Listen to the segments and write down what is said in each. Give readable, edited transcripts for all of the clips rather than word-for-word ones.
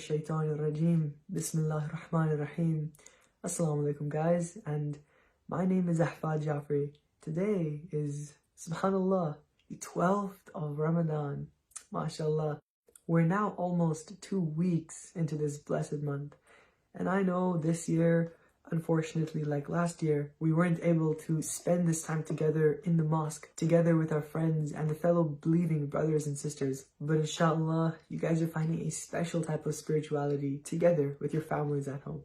𝒂𝒎💂💏 𝒂𝒏 Assalamu alaikum guys, and my name is Ahfad Jaffry. Today is, subhanallah, the 12th of Ramadan. MashaAllah. We're now almost 2 weeks into this blessed month. And I know this year, unfortunately, like last year, we weren't able to spend this time together in the mosque, together with our friends and the fellow believing brothers and sisters. But inshallah, you guys are finding a special type of spirituality together with your families at home.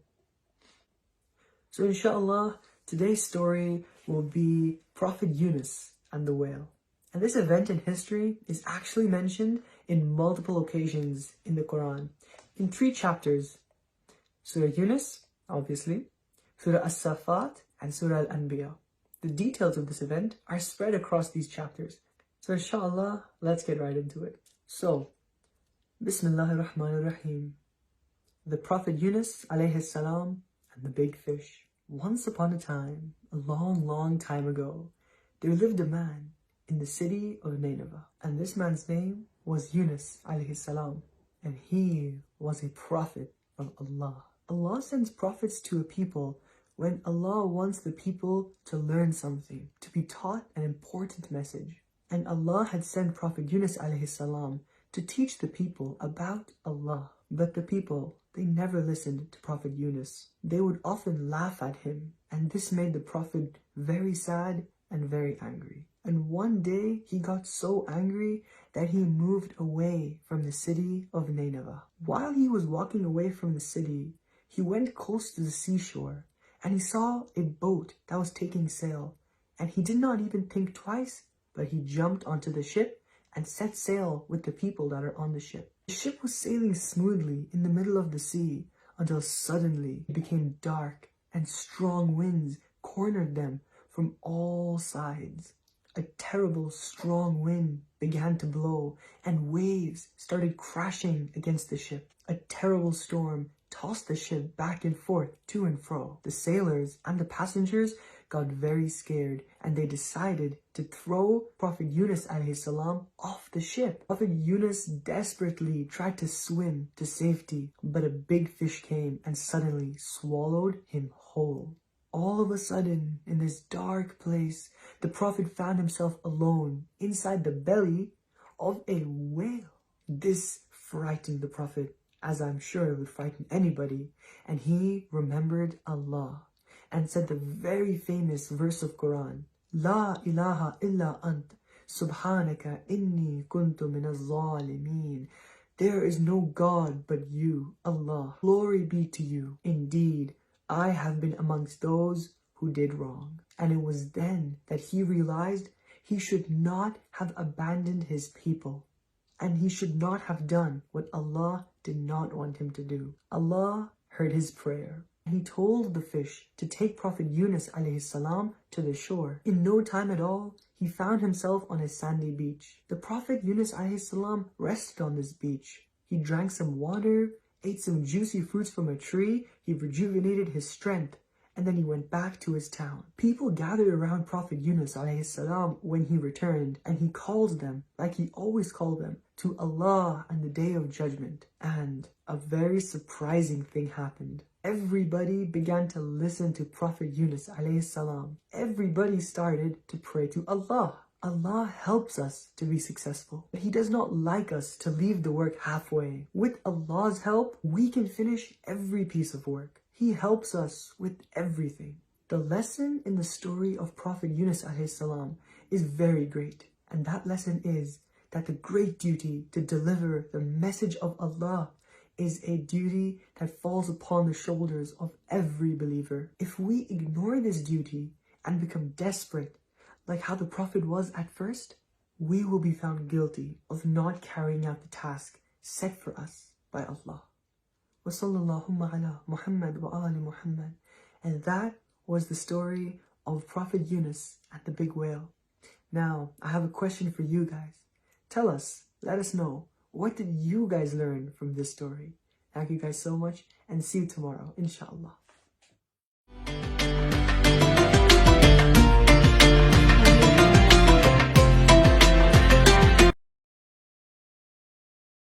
So inshallah, today's story will be Prophet Yunus and the whale. And this event in history is actually mentioned in multiple occasions in the Quran, in 3 chapters. Surah Yunus, obviously, Surah Saffat, and Surah Anbiya. The details of this event are spread across these chapters. So inshallah, let's get right into it. So, Bismillahir Rahmanir Rahim. The Prophet Yunus alayhi salam and the big fish. Once upon a time, a long time ago, there lived a man in the city of Nineveh. And this man's name was Yunus alayhi salam. And he was a prophet of Allah. Allah sends prophets to a people when Allah wants the people to learn something, to be taught an important message. And Allah had sent Prophet Yunus alayhi salam to teach the people about Allah. But the people, they never listened to Prophet Yunus. They would often laugh at him, and this made the Prophet very sad and very angry. And one day he got so angry that he moved away from the city of Nineveh. While he was walking away from the city, he went close to the seashore and he saw a boat that was taking sail. And he did not even think twice, but he jumped onto the ship and set sail with the people that are on the ship. The ship was sailing smoothly in the middle of the sea until suddenly it became dark and strong winds cornered them from all sides. A terrible strong wind began to blow and waves started crashing against the ship. A terrible storm tossed the ship back and forth, to and fro. The sailors and the passengers got very scared and they decided to throw Prophet Yunus alayhi salam off the ship. Prophet Yunus desperately tried to swim to safety, but a big fish came and suddenly swallowed him whole. All of a sudden, in this dark place, the Prophet found himself alone inside the belly of a whale. This frightened the Prophet, as I'm sure it would frighten anybody, and he remembered Allah and said the very famous verse of Quran, La ilaha illa ant, subhanaka inni kuntu minaz zalimin. There is no God but you, Allah. Glory be to you. Indeed, I have been amongst those who did wrong. And it was then that he realized he should not have abandoned his people. And he should not have done what Allah did not want him to do. Allah heard his prayer. He told the fish to take Prophet Yunus alayhi salam to the shore. In no time at all, he found himself on a sandy beach. The Prophet Yunus alayhi salam rested on this beach. He drank some water, ate some juicy fruits from a tree, he rejuvenated his strength, and then he went back to his town. People gathered around Prophet Yunus alayhi salam when he returned, and he called them, like he always called them, to Allah on the Day of Judgment. And a very surprising thing happened. Everybody began to listen to Prophet Yunus alayhi salam. Everybody started to pray to Allah. Allah helps us to be successful, but He does not like us to leave the work halfway. With Allah's help, we can finish every piece of work. He helps us with everything. The lesson in the story of Prophet Yunus alayhi salam is very great, and that lesson is that the great duty to deliver the message of Allah is a duty that falls upon the shoulders of every believer. If we ignore this duty and become desperate, like how the Prophet was at first, we will be found guilty of not carrying out the task set for us by Allah. Wa sallallahu ala Muhammad wa ali Muhammad. And that was the story of Prophet Yunus and the big whale. Now, I have a question for you guys. Tell us, let us know, what did you guys learn from this story? Thank you guys so much, and see you tomorrow, inshallah.